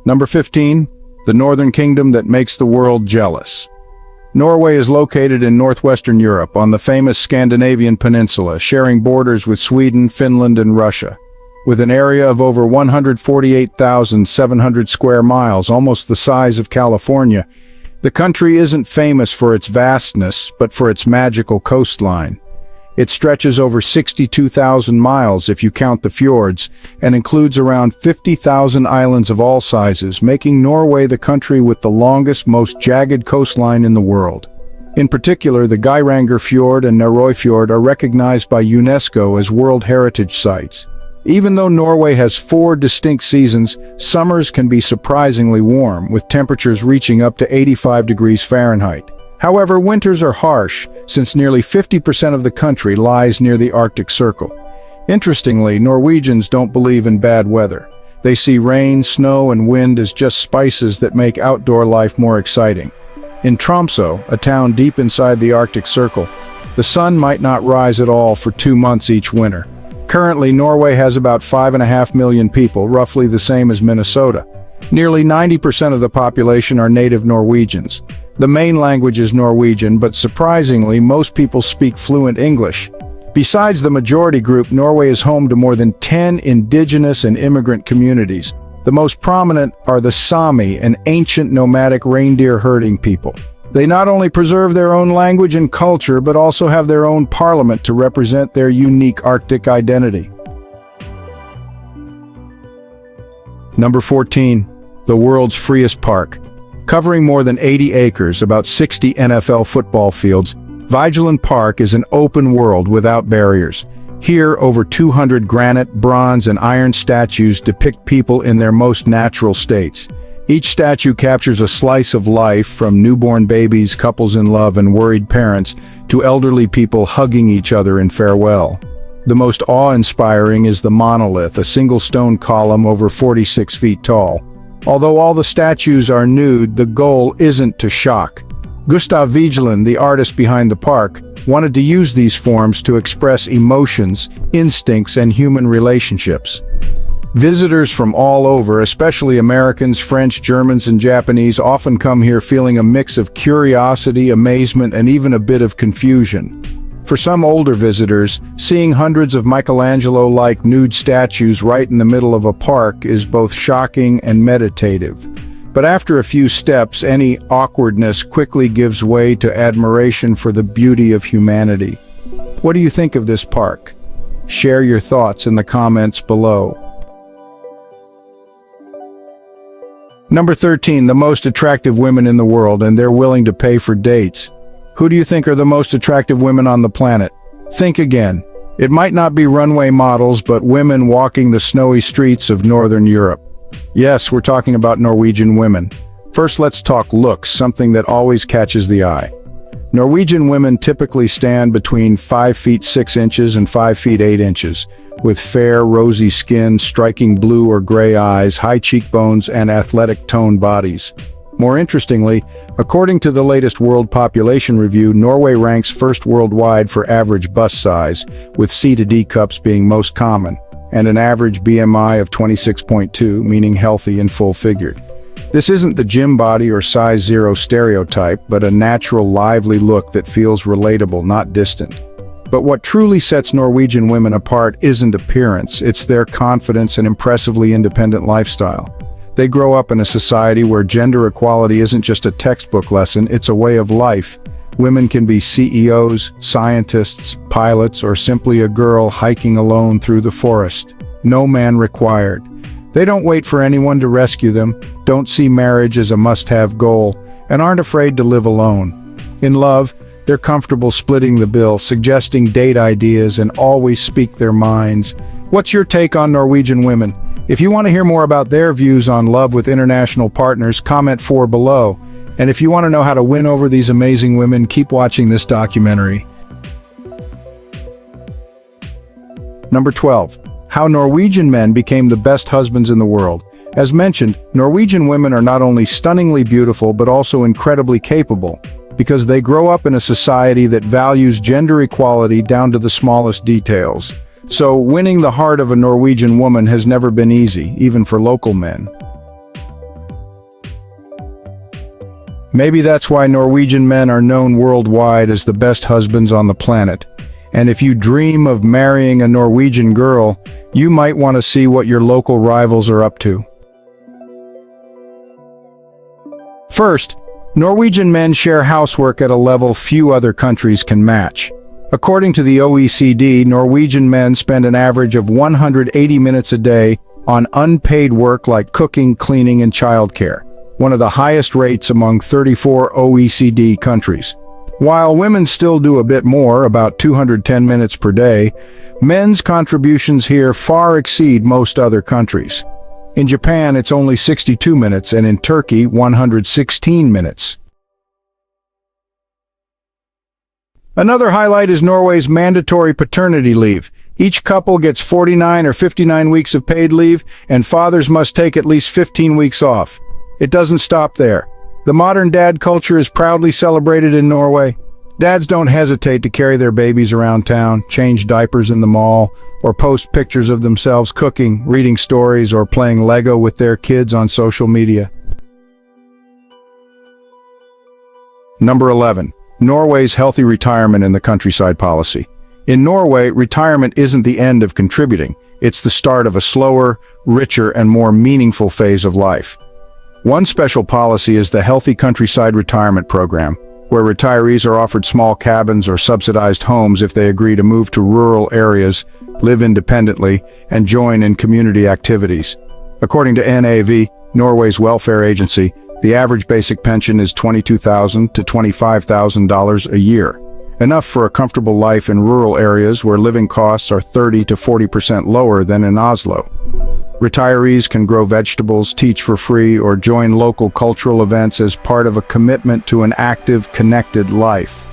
Number 15, the northern kingdom that makes the world jealous. Norway is located in northwestern Europe on the famous Scandinavian peninsula, sharing borders with Sweden, Finland, and Russia. With an area of over 148,700 square miles, almost the size of California, the country isn't famous for its vastness, but for its magical coastline. It stretches over 62,000 miles if you count the fjords, and includes around 50,000 islands of all sizes, making Norway the country with the longest, most jagged coastline in the world. In particular, the Geiranger Fjord and Norway Fjord are recognized by UNESCO as World Heritage Sites. Even though Norway has 4 distinct seasons, summers can be surprisingly warm, with temperatures reaching up to 85 degrees Fahrenheit. However, winters are harsh, since nearly 50% of the country lies near the Arctic Circle. Interestingly, Norwegians don't believe in bad weather. They see rain, snow, and wind as just spices that make outdoor life more exciting. In Tromsø, a town deep inside the Arctic Circle, the sun might not rise at all for 2 months each winter. Currently, Norway has about 5.5 million people, roughly the same as Minnesota. Nearly 90% of the population are native Norwegians. The main language is Norwegian, but surprisingly, most people speak fluent English. Besides the majority group, Norway is home to more than 10 indigenous and immigrant communities. The most prominent are the Sami, an ancient nomadic reindeer herding people. They not only preserve their own language and culture, but also have their own parliament to represent their unique Arctic identity. Number 14, the world's freest park. Covering more than 80 acres, about 60 NFL football fields, Vigeland Park is an open world without barriers. Here, over 200 granite, bronze, and iron statues depict people in their most natural states. Each statue captures a slice of life, from newborn babies, couples in love, and worried parents, to elderly people hugging each other in farewell. The most awe-inspiring is the monolith, a single stone column over 46 feet tall. Although all the statues are nude, the goal isn't to shock. Gustav Vigeland, the artist behind the park, wanted to use these forms to express emotions, instincts, and human relationships. Visitors from all over, especially Americans, French, Germans, and Japanese, often come here feeling a mix of curiosity, amazement, and even a bit of confusion. For some older visitors, seeing hundreds of Michelangelo-like nude statues right in the middle of a park is both shocking and meditative. But after a few steps, any awkwardness quickly gives way to admiration for the beauty of humanity. What do you think of this park? Share your thoughts in the comments below. Number 13, the most attractive women in the world, and they're willing to pay for dates. Who do you think are the most attractive women on the planet? Think again. It might not be runway models, but women walking the snowy streets of Northern Europe. Yes, we're talking about Norwegian women. First, let's talk looks, something that always catches the eye. Norwegian women typically stand between 5 feet 6 inches and 5 feet 8 inches, with fair, rosy skin, striking blue or gray eyes, high cheekbones, and athletic toned bodies. More interestingly, according to the latest World Population Review, Norway ranks first worldwide for average bust size, with C to D cups being most common, and an average BMI of 26.2, meaning healthy and full-figured. This isn't the gym body or size 0 stereotype, but a natural, lively look that feels relatable, not distant. But what truly sets Norwegian women apart isn't appearance, it's their confidence and impressively independent lifestyle. They grow up in a society where gender equality isn't just a textbook lesson, it's a way of life. Women can be CEOs, scientists, pilots, or simply a girl hiking alone through the forest. No man required. They don't wait for anyone to rescue them, don't see marriage as a must-have goal, and aren't afraid to live alone. In love, they're comfortable splitting the bill, suggesting date ideas, and always speak their minds. What's your take on Norwegian women? If you want to hear more about their views on love with international partners, comment 4 below. And if you want to know how to win over these amazing women, keep watching this documentary. Number 12. How Norwegian men became the best husbands in the world. As mentioned, Norwegian women are not only stunningly beautiful but also incredibly capable, because they grow up in a society that values gender equality down to the smallest details. So, winning the heart of a Norwegian woman has never been easy, even for local men. Maybe that's why Norwegian men are known worldwide as the best husbands on the planet. And if you dream of marrying a Norwegian girl, you might want to see what your local rivals are up to. First, Norwegian men share housework at a level few other countries can match. According to the OECD, Norwegian men spend an average of 180 minutes a day on unpaid work like cooking, cleaning, and childcare, one of the highest rates among 34 OECD countries. While women still do a bit more, about 210 minutes per day, men's contributions here far exceed most other countries. In Japan, it's only 62 minutes, and in Turkey, 116 minutes. Another highlight is Norway's mandatory paternity leave. Each couple gets 49 or 59 weeks of paid leave, and fathers must take at least 15 weeks off. It doesn't stop there. The modern dad culture is proudly celebrated in Norway. Dads don't hesitate to carry their babies around town, change diapers in the mall, or post pictures of themselves cooking, reading stories, or playing Lego with their kids on social media. Number 11. Norway's healthy retirement in the countryside policy. In Norway, retirement isn't the end of contributing. It's the start of a slower, richer, and more meaningful phase of life. One special policy is the Healthy Countryside Retirement Program, where retirees are offered small cabins or subsidized homes if they agree to move to rural areas, live independently, and join in community activities. According to NAV, Norway's welfare agency, the average basic pension is $22,000 to $25,000 a year, enough for a comfortable life in rural areas where living costs are 30 to 40% lower than in Oslo. Retirees can grow vegetables, teach for free, or join local cultural events as part of a commitment to an active, connected life.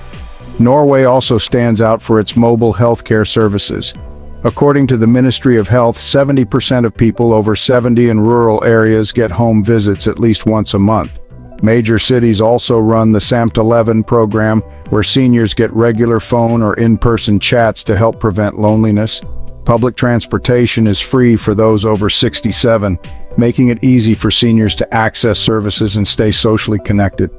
Norway also stands out for its mobile healthcare services. According to the Ministry of Health, 70% of people over 70 in rural areas get home visits at least once a month. Major cities also run the Samt11 program, where seniors get regular phone or in-person chats to help prevent loneliness. Public transportation is free for those over 67, making it easy for seniors to access services and stay socially connected.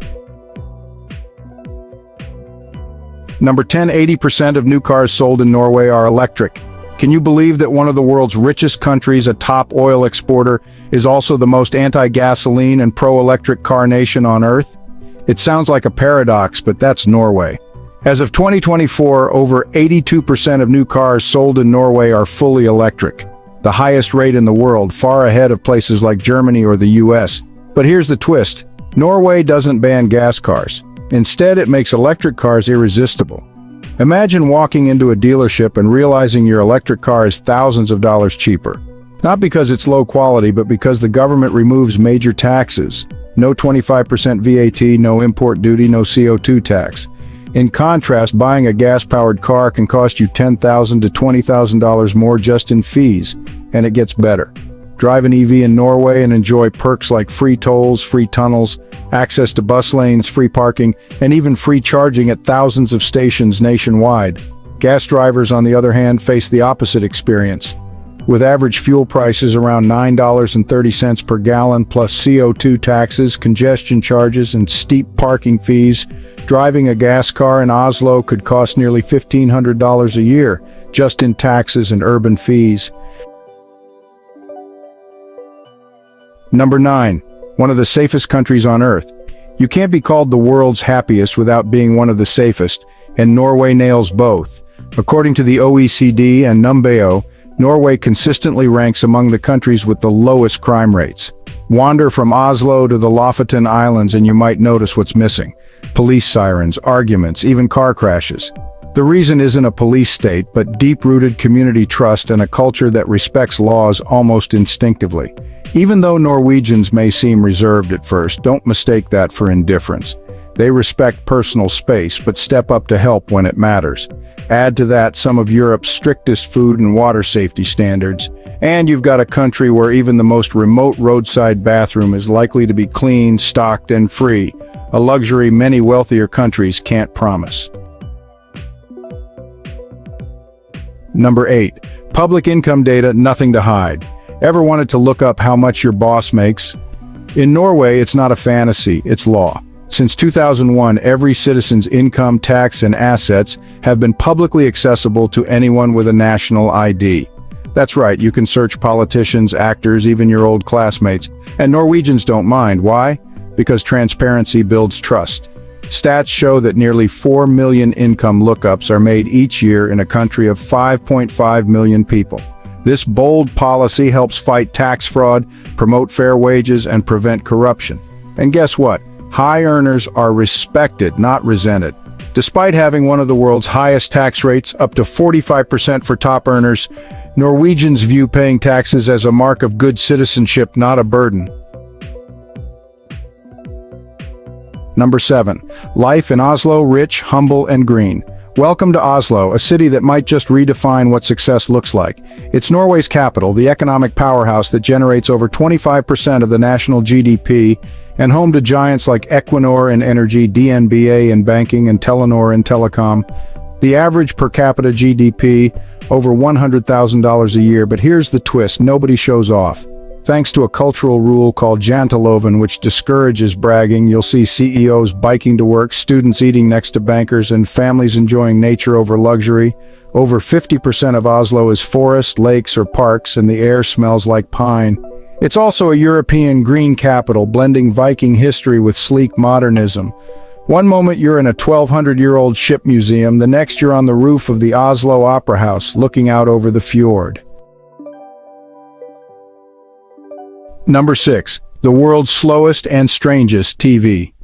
Number 10, 80% of new cars sold in Norway are electric. Can you believe that one of the world's richest countries, a top oil exporter, is also the most anti-gasoline and pro-electric car nation on Earth? It sounds like a paradox, but that's Norway. As of 2024, over 82% of new cars sold in Norway are fully electric, the highest rate in the world, far ahead of places like Germany or the US. But here's the twist. Norway doesn't ban gas cars. Instead, it makes electric cars irresistible. Imagine walking into a dealership and realizing your electric car is thousands of dollars cheaper. Not because it's low quality, but because the government removes major taxes. No 25% VAT, no import duty, no CO2 tax. In contrast, buying a gas-powered car can cost you $10,000 to $20,000 more just in fees, and it gets better. Drive an EV in Norway and enjoy perks like free tolls, free tunnels, access to bus lanes, free parking, and even free charging at thousands of stations nationwide. Gas drivers, on the other hand, face the opposite experience. With average fuel prices around $9.30 per gallon plus CO2 taxes, congestion charges, and steep parking fees, driving a gas car in Oslo could cost nearly $1,500 a year, just in taxes and urban fees. Number 9. One of the safest countries on Earth. You can't be called the world's happiest without being one of the safest, and Norway nails both. According to the OECD and Numbeo, Norway consistently ranks among the countries with the lowest crime rates. Wander from Oslo to the Lofoten Islands and you might notice what's missing. Police sirens, arguments, even car crashes. The reason isn't a police state, but deep-rooted community trust and a culture that respects laws almost instinctively. Even though Norwegians may seem reserved at first, don't mistake that for indifference. They respect personal space, but step up to help when it matters. Add to that some of Europe's strictest food and water safety standards, and you've got a country where even the most remote roadside bathroom is likely to be clean, stocked, and free, a luxury many wealthier countries can't promise. Number 8. Public income data, nothing to hide. Ever wanted to look up how much your boss makes? In Norway, it's not a fantasy, it's law. Since 2001, every citizen's income, tax, and assets have been publicly accessible to anyone with a national ID. That's right, you can search politicians, actors, even your old classmates. And Norwegians don't mind. Why? Because transparency builds trust. Stats show that nearly 4 million income lookups are made each year in a country of 5.5 million people. This bold policy helps fight tax fraud, promote fair wages, and prevent corruption. And guess what? High earners are respected, not resented. Despite having one of the world's highest tax rates, up to 45% for top earners, Norwegians view paying taxes as a mark of good citizenship, not a burden. Number 7. Life in Oslo, rich, humble, and green. Welcome to Oslo, a city that might just redefine what success looks like. It's Norway's capital, the economic powerhouse that generates over 25% of the national GDP, and home to giants like Equinor in energy, DNBA in banking, and Telenor in telecom. The average per capita GDP, over $100,000 a year, but here's the twist, nobody shows off. Thanks to a cultural rule called janteloven, which discourages bragging, you'll see CEOs biking to work, students eating next to bankers, and families enjoying nature over luxury. Over 50% of Oslo is forest, lakes, or parks, and the air smells like pine. It's also a European green capital, blending Viking history with sleek modernism. One moment you're in a 1,200-year-old ship museum, the next you're on the roof of the Oslo Opera House, looking out over the fjord. Number 6. The world's slowest and strangest TV.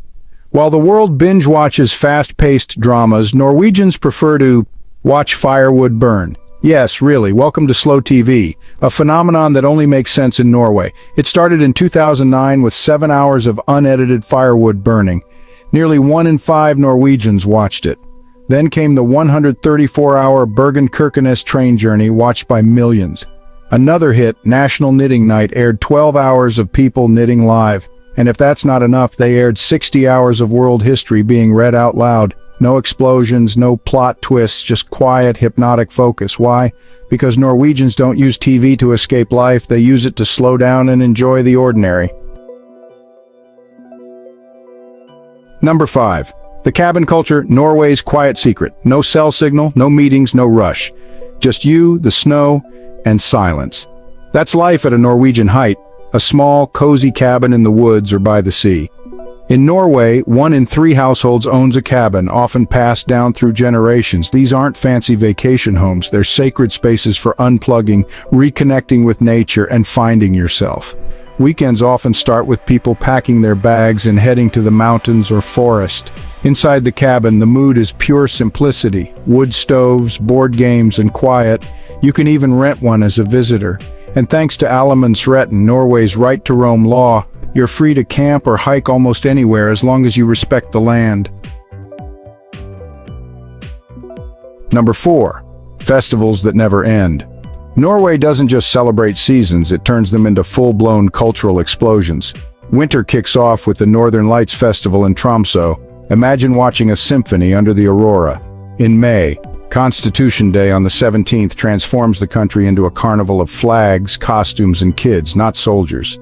While the world binge-watches fast-paced dramas, Norwegians prefer to watch firewood burn. Yes, really, welcome to slow TV, a phenomenon that only makes sense in Norway. It started in 2009 with 7 hours of unedited firewood burning. Nearly 1 in 5 Norwegians watched it. Then came the 134-hour Bergen-Kirkenes train journey, watched by millions. Another hit, National Knitting Night, aired 12 hours of people knitting live. And if that's not enough, they aired 60 hours of world history being read out loud. No explosions, no plot twists, just quiet, hypnotic focus. Why? Because Norwegians don't use TV to escape life, they use it to slow down and enjoy the ordinary. Number 5. The cabin culture, Norway's quiet secret. No cell signal, no meetings, no rush. Just you, the snow, and silence. That's life at a Norwegian height, a small, cozy cabin in the woods or by the sea. In Norway, 1 in 3 households owns a cabin, often passed down through generations. These aren't fancy vacation homes, they're sacred spaces for unplugging, reconnecting with nature, and finding yourself. Weekends often start with people packing their bags and heading to the mountains or forest. Inside the cabin, the mood is pure simplicity, wood stoves, board games, and quiet. You can even rent one as a visitor. And thanks to allemannsretten, Norway's right to roam law, you're free to camp or hike almost anywhere as long as you respect the land. Number 4. Festivals that never end. Norway doesn't just celebrate seasons, it turns them into full-blown cultural explosions. Winter kicks off with the Northern Lights Festival in Tromsø. Imagine watching a symphony under the aurora. In May, Constitution Day on the 17th transforms the country into a carnival of flags, costumes, and kids, not soldiers.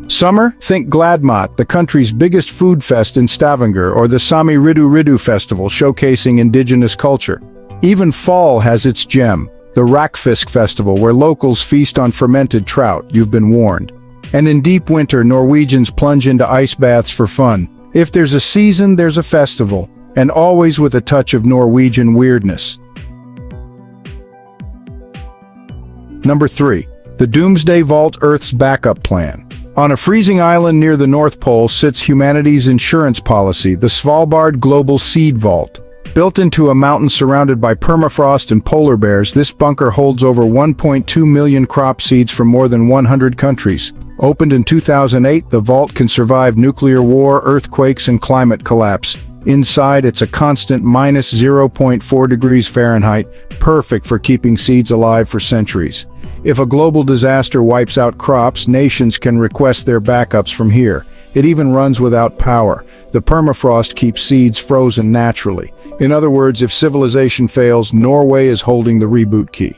Summer, think Gladmat, the country's biggest food fest in Stavanger, or the Sami Ridu Ridu Festival showcasing indigenous culture. Even fall has its gem, the Rakfisk Festival, where locals feast on fermented trout, you've been warned. And in deep winter, Norwegians plunge into ice baths for fun. If there's a season, there's a festival, and always with a touch of Norwegian weirdness. Number 3. The Doomsday Vault, Earth's backup plan. On a freezing island near the North Pole sits humanity's insurance policy, the Svalbard Global Seed Vault. Built into a mountain surrounded by permafrost and polar bears, this bunker holds over 1.2 million crop seeds from more than 100 countries. Opened in 2008, the vault can survive nuclear war, earthquakes, and climate collapse. Inside, it's a constant minus 0.4 degrees Fahrenheit, perfect for keeping seeds alive for centuries. If a global disaster wipes out crops, nations can request their backups from here. It even runs without power. The permafrost keeps seeds frozen naturally. In other words, if civilization fails, Norway is holding the reboot key.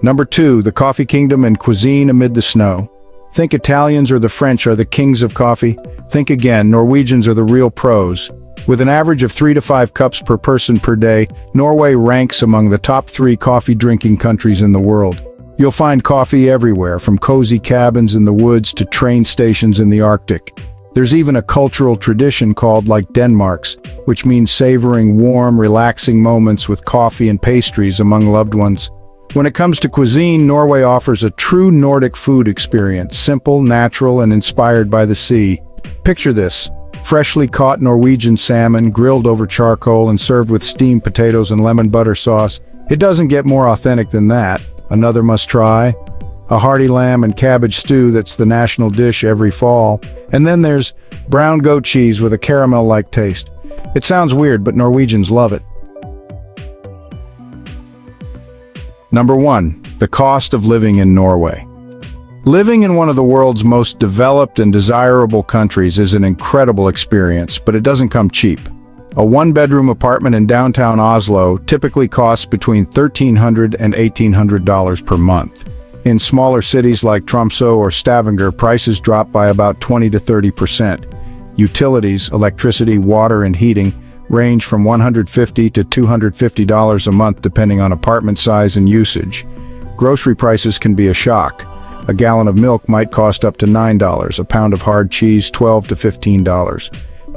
Number 2, the coffee kingdom and cuisine amid the snow. Think Italians or the French are the kings of coffee? Think again, Norwegians are the real pros. With an average of 3 to 5 cups per person per day, Norway ranks among the top 3 coffee drinking countries in the world. You'll find coffee everywhere, from cozy cabins in the woods to train stations in the Arctic. There's even a cultural tradition called like Denmark's, which means savoring warm, relaxing moments with coffee and pastries among loved ones. When it comes to cuisine, Norway offers a true Nordic food experience, simple, natural, and inspired by the sea. Picture this: freshly caught Norwegian salmon, grilled over charcoal and served with steamed potatoes and lemon butter sauce. It doesn't get more authentic than that. Another must try: a hearty lamb and cabbage stew that's the national dish every fall. And then there's brown goat cheese with a caramel-like taste. It sounds weird, but Norwegians love it. Number 1, the cost of living in Norway. Living in one of the world's most developed and desirable countries is an incredible experience, but it doesn't come cheap. A one-bedroom apartment in downtown Oslo typically costs between $1,300 and $1,800 per month. In smaller cities like Tromsø or Stavanger, prices drop by about 20 to 30%. Utilities, electricity, water, and heating range from $150 to $250 a month depending on apartment size and usage. Grocery prices can be a shock. A gallon of milk might cost up to $9, a pound of hard cheese $12 to $15.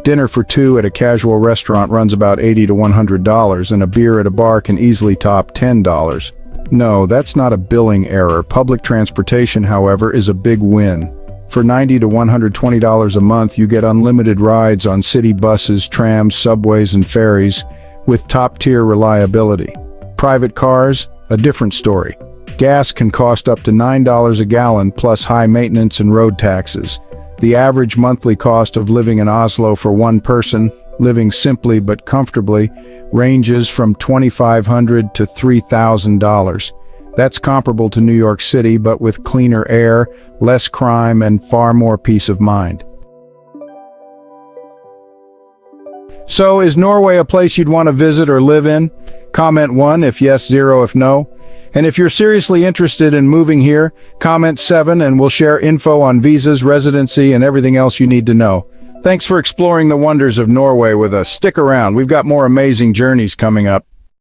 Dinner for 2 at a casual restaurant runs about $80 to $100, and a beer at a bar can easily top $10. No, that's not a billing error. Public transportation, however, is a big win. For $90 to $120 a month, you get unlimited rides on city buses, trams, subways, and ferries, with top-tier reliability. Private cars? A different story. Gas can cost up to $9 a gallon, plus high maintenance and road taxes. The average monthly cost of living in Oslo for one person, living simply but comfortably, ranges from $2,500 to $3,000. That's comparable to New York City, but with cleaner air, less crime, and far more peace of mind. So, is Norway a place you'd want to visit or live in? Comment 1 if yes, 0 if no. And if you're seriously interested in moving here, comment 7 and we'll share info on visas, residency, and everything else you need to know. Thanks for exploring the wonders of Norway with us. Stick around, we've got more amazing journeys coming up.